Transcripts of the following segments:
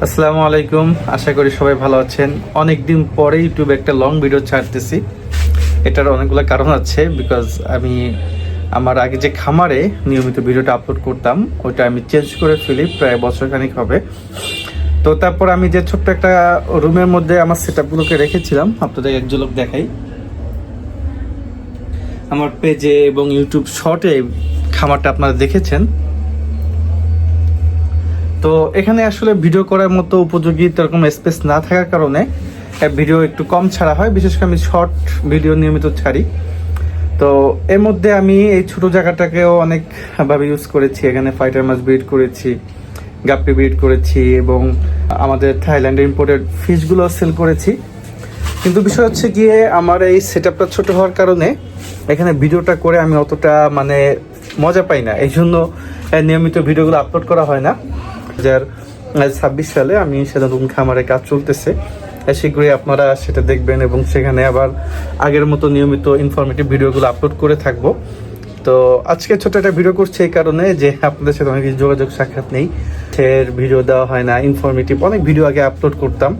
আসসালামু আলাইকুম। আশা করি সবাই ভালো আছেন। অনেক দিন পরে ইউটিউবে একটা লং ভিডিও ছাড়তেছি। এটার অনেকগুলো কারণ আছে, বিকজ আমি আমার আগে যে খামারে নিয়মিত ভিডিওটা আপলোড করতাম ওইটা আমি চেঞ্জ করে ফেলি, প্রায় বছরখানিক হবে। তো তারপর আমি যে ছোট্ট একটা রুমের মধ্যে আমার সেটআপগুলোকে রেখেছিলাম, আপনাদের এক ঝলক দেখাই। আমার পেজে এবং ইউটিউব শর্টে খামারটা আপনারা দেখেছেন। তো এখানে আসলে ভিডিও করার মতো উপযোগী এরকম স্পেস না থাকার কারণে ভিডিও একটু কম ছাড়া হয়, বিশেষ করে আমি শর্ট ভিডিও নিয়মিত ছাড়ি। তো এর মধ্যে আমি এই ছোট জায়গাটাকেও অনেকভাবে ইউজ করেছি। এখানে ফাইটার মাছ ব্রিড করেছি, গাপ্পি ব্রিড করেছি এবং আমাদের থাইল্যান্ডের ইম্পোর্টেড ফিশগুলো সেল করেছি। কিন্তু বিষয় হচ্ছে গিয়ে আমার এই সেটআপটা ছোট হওয়ার কারণে এখানে ভিডিওটা করে আমি অতটা মজা পাই না, এই জন্য নিয়মিত ভিডিওগুলো আপলোড করা হয় না। 2026 সালে আমি সেটা নতুন খামারে কাজ চলতেছে, শীঘ্রই আপনারা সেটা দেখবেন এবং সেখানে আবার আগের মতো নিয়মিত ইনফরমেটিভ ভিডিওগুলো আপলোড করে থাকবো। তো আজকে ছোট একটা ভিডিও করছি এই কারণে যে আপনাদের সাথে অনেক যোগাযোগ সাক্ষাৎ নেই, ভিডিও দেওয়া হয় না, ইনফরমেটিভ অনেক ভিডিও আগে আপলোড করতাম।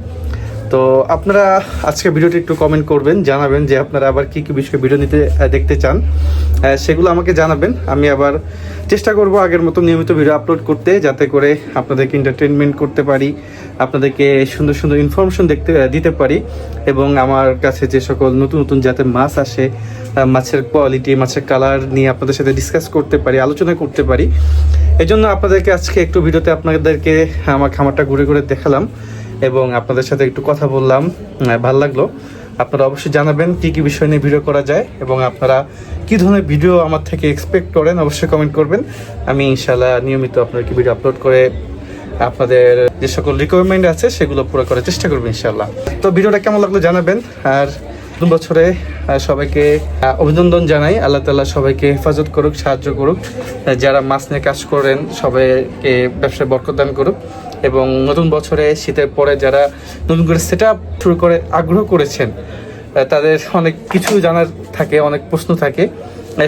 তো আপনারা আজকে ভিডিওটি একটু কমেন্ট করবেন, জানাবেন যে আপনারা আবার কী কী বিষয়ে ভিডিও দেখতে চান, সেগুলো আমাকে জানাবেন। আমি আবার চেষ্টা করব আগের মতো নিয়মিত ভিডিও আপলোড করতে, যাতে করে আপনাদেরকে এন্টারটেনমেন্ট করতে পারি, আপনাদেরকে সুন্দর সুন্দর ইনফরমেশন দিতে পারি এবং আমার কাছে যে সকল নতুন নতুন জাতের মাছ আসে, মাছের কোয়ালিটি, মাছের কালার নিয়ে আপনাদের সাথে ডিসকাস করতে পারি, আলোচনা করতে পারি। এই জন্য আপনাদেরকে আজকে একটু ভিডিওতে আপনাদেরকে আমার খামারটা ঘুরে ঘুরে দেখালাম এবং আপনাদের সাথে একটু কথা বললাম, ভালো লাগলো। আপনারা অবশ্যই জানাবেন কী কী বিষয় নিয়ে ভিডিও করা যায় এবং আপনারা কী ধরনের ভিডিও আমার থেকে এক্সপেক্ট করেন, অবশ্যই কমেন্ট করবেন। আমি ইনশাল্লাহ নিয়মিত আপনাদেরকে ভিডিও আপলোড করে আপনাদের যে সকল রিকোয়ারমেন্ট আছে সেগুলো পুরো করার চেষ্টা করবেন ইনশাল্লাহ। তো ভিডিওটা কেমন লাগলো জানাবেন। আর নতুন বছরে সবাইকে অভিনন্দন জানাই। আল্লাহ তাআলা সবাইকে হেফাজত করুক, সাহায্য করুক। যারা মাছ নিয়ে কাজ করেন সবাইকে ব্যবসায় বরকত দান করুক এবং নতুন বছরে শীতের পরে যারা নতুন করে সেটআপ শুরু করে আগ্রহ করেছেন, তাদের অনেক কিছু জানার থাকে, অনেক প্রশ্ন থাকে,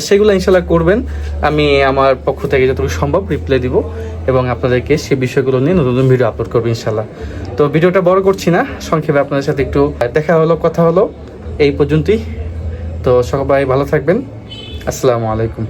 সেগুলো ইনশাল্লাহ করবেন। আমি আমার পক্ষ থেকে যতটুকু সম্ভব রিপ্লাই দিব এবং আপনাদেরকে সেই বিষয়গুলো নিয়ে নতুন নতুন ভিডিও আপলোড করবো ইনশাল্লাহ। তো ভিডিওটা বড় করছি না, সংক্ষেপে আপনাদের সাথে একটু দেখা হলো, কথা হলো, এই পর্যন্তই। তো সবাই ভালো থাকবেন। আসসালামু আলাইকুম।